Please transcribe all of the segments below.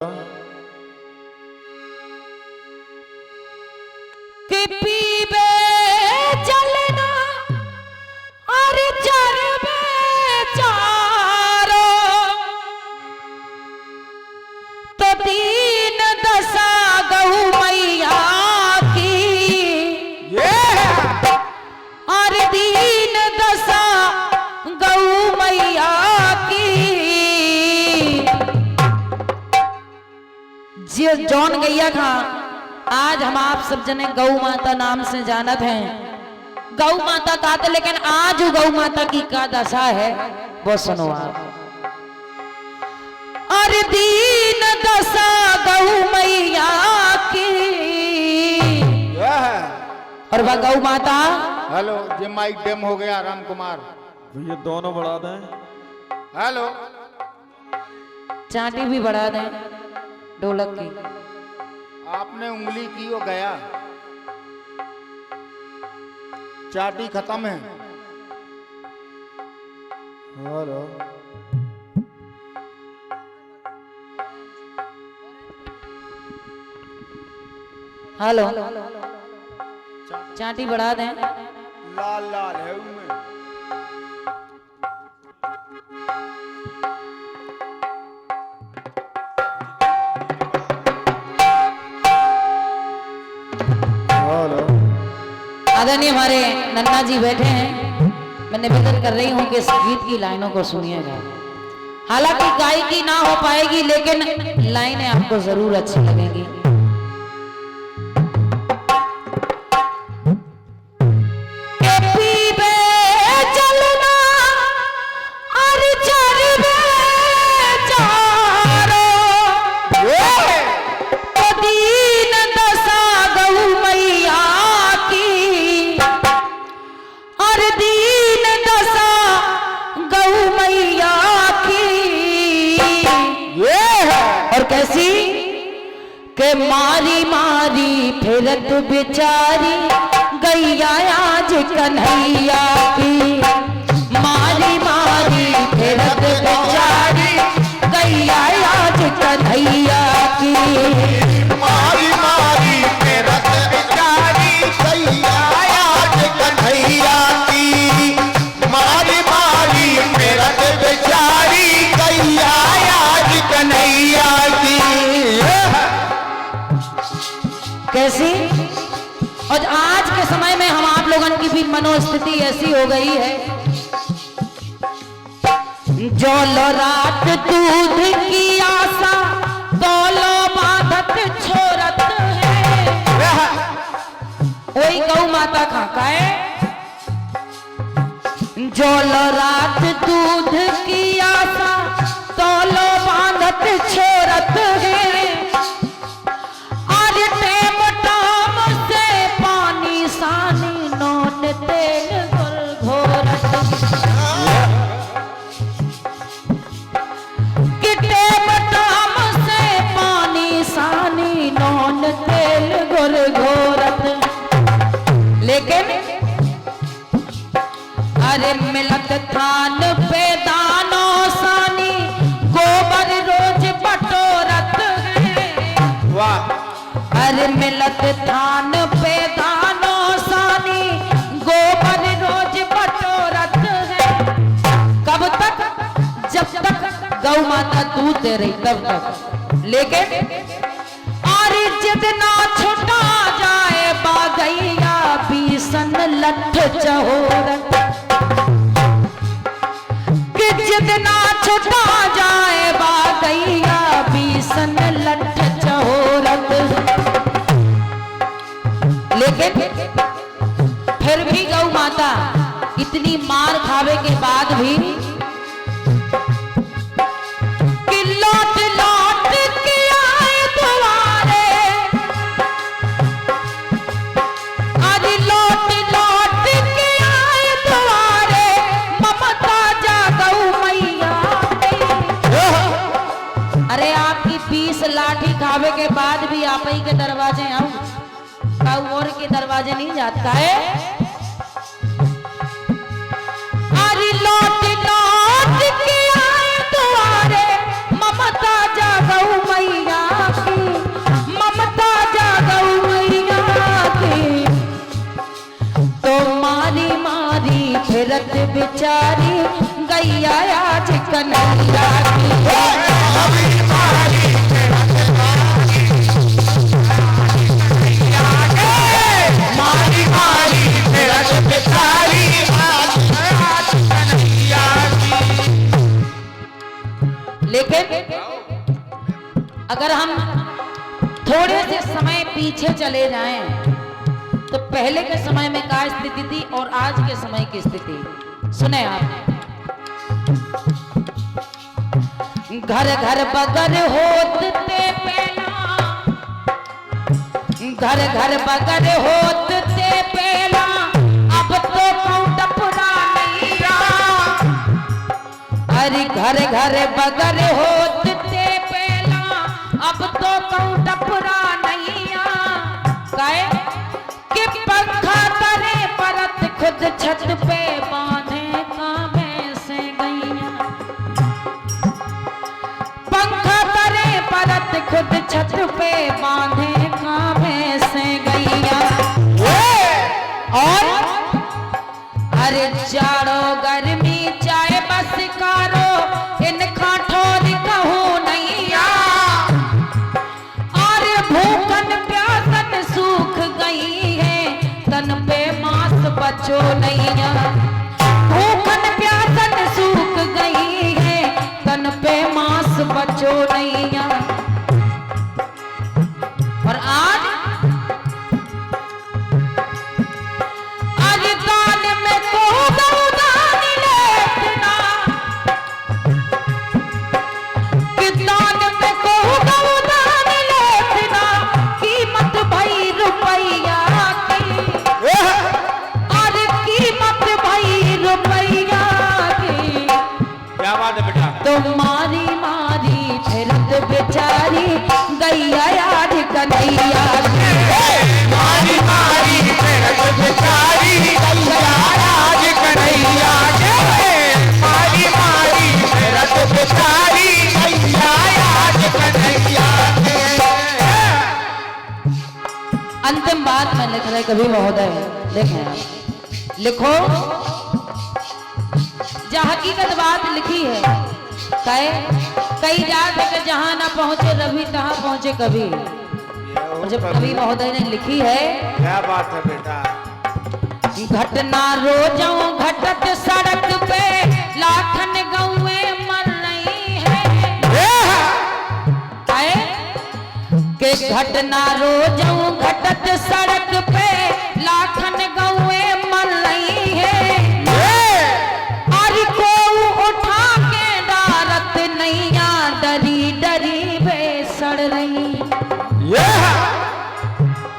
कि पीबे चलना और चरबे चारो तो दीन दशा गऊ मैया की और दीन दशा गऊ मैया की जौन गैया था। आज हम आप सब जने गौ माता नाम से जानत हैं, गौ माता कहते, लेकिन आज गौ माता की क्या दशा है वो सुनो आप। और दीन दशा गौ मैया की और वह गौ माता। हेलो, ये माइक डेम हो गया राम कुमार, ये दोनों बढ़ा दें। हेलो, चाटी भी बढ़ा दें ढोलक की। आपने उंगली की हो गया, चाटी खत्म है। हेलो, हेलो, चाटी बढ़ा दें। लाल लाल है उनमें। आदरणीय हमारे नन्ना जी बैठे हैं, मैं निवेदन कर रही हूं कि इस गीत की लाइनों को सुनिएगा। हालांकि गायकी ना हो पाएगी लेकिन लाइनें आपको जरूर अच्छी लगेंगी। के मारी मारी फिरत बेचारी गैया आज कन्हैया की, मारी मारी फिरत बेचारी गैया आज कन्हैया की, मारी मारी फिरत बेचारी गैया आज कन्हैया की, मारी मारी फिरत बेचारी गैया आज कन्हैया की। कैसी? और आज के समय में हम आप लोगों की भी मनोस्थिति ऐसी हो गई है, जो लो रात दूध की आशा दौलो बाधत छोरत है। वही गौ माता खाका है, जो लो रात दूध की आशा दौलो बाधत छोरत है। लेकिन अरे मिलत थान पे दानो सानी गोबर रोज बटोरत है। वाह! अरे मिलत थान पे दानो सानी गोबर रोज बटोरत है। कब तक? जब तक गौ माता दूध दे रही तब तक। लेकिन अरे जितना छुटा जाए बागैया बीसन लठ चहोरत, कि जितना छुटा जाए बागैया बीसन लठ चहोरत। लेकिन फिर भी गौ माता इतनी मार खावे के बाद भी कि लौट लौट के आए तुम्हारे, अरे लौट लौट के आए तुम्हारे ममता जा गौ मैया। अरे आपकी 20 लाठी खावे के बाद भी आप ही के दरवाजे आऊं, और के दरवाजे नहीं जाता है। अरे लौट लौट के आए तुम्हारे ममता जा गौ मैया गैया आज कन्हैया की। मारी मारी मेरठ मारी मारी मेरठ बेचारी आज कन्हैया की। लेकिन अगर हम थोड़े से समय पीछे चले जाएं तो पहले के समय में क्या स्थिति थी और आज के समय की स्थिति सुने आप। घर घर बगर होते पहला, घर घर बगर होते पहला, अब तो टपरा नहीं रहा। अरे घर घर बगर होते पहला, अब तो टपरा नहीं आए कि पंखा तरे परत खुद छत पे बांधे कामे से गैया। पंखा तरे परत खुद छत पे बांधे कामे से गैया। और अरे जाड़ो गर्मी चाहे बस कारो, इन खाठोर कहूँ नहीं आ। और भूखन प्यासन सूख गई है, तन पे मांस बचो नहीं आ। भूखन प्यासन सूख गई है, तन पे मांस बचो नहीं आ। और आज दान में को दान लेतना, कि दान में को दान लेतना, कीमत भई रुपया की। अरे कीमत भई रुपया की। क्या बात है बेटा। तो मारी मारी फिरत बेचारी गैया आज कन्हैया की। मारी मारी मेरठ बेचारी गैया आज कन्हैया के। मारी मारी मेरठ बेचारी गैया आज कन्हैया के। अंतिम बात मैं लिख रहे कभी महोदय देखें आप, लिखो जहाँ हकीकत बात लिखी है। कई जात है कि जहाँ ना पहुंचे रवि तहाँ पहुंचे कभी। और जब कवि महोदय ने लिखी है, क्या बात है बेटा। घटना रोजों घटत सड़क पे, लाखन गौए मर रही है। के घटना रोजों घटत सड़क पे, लाखन गौए मर रही है। और को उठा के डारत नैया, डरी डरी बेसड़ रही।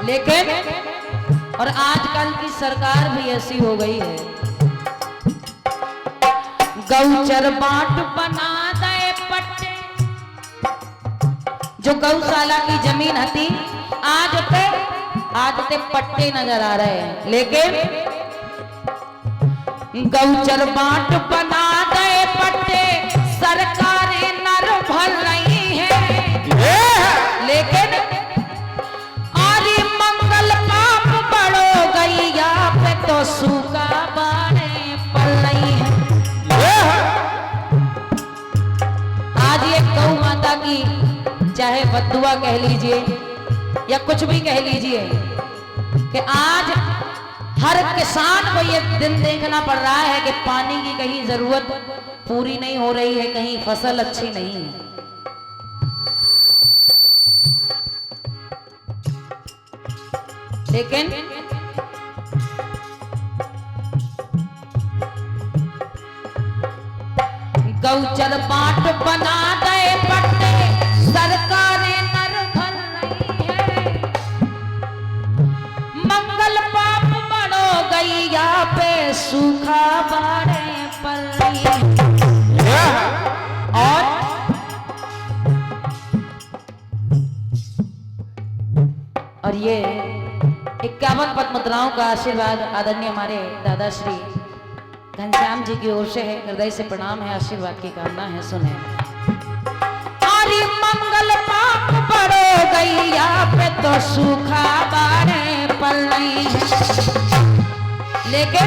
लेकिन और आजकल की सरकार भी ऐसी हो गई है, गौचर बाट बना दे पट्टे। जो गौशाला की जमीन थी आज ते पट्टे नजर आ रहे हैं। लेकिन गौचर बाट बना दे पट्टे, सरकारें नर भर रही है। लेकिन आरी मंगल पाप बड़ो गैया पे तो सूखा बाड़े पड़ रही है। आज ये गौ माता की चाहे बद्दुआ कह लीजिए या कुछ भी कह लीजिए, कि आज हर किसान को ये दिन देखना पड़ रहा है कि पानी की कहीं जरूरत पूरी नहीं हो रही है, कहीं फसल अच्छी नहीं है। लेकिन गौचर बाट बना दे पट्टे, सरकारें नर भर रही है। मंगल पाप बड़ो गैया पे, सूखा बाड़े पर रही है। और ये 51 पद मुद्राओं का आशीर्वाद आदरणीय हमारे दादा श्री घनश्याम जी की ओर से है। हृदय से प्रणाम है, आशीर्वाद की कामना है। सुने आरी मंगल पाप बड़ो गैया पे तो सूखा बाड़े पर नहीं है। लेकिन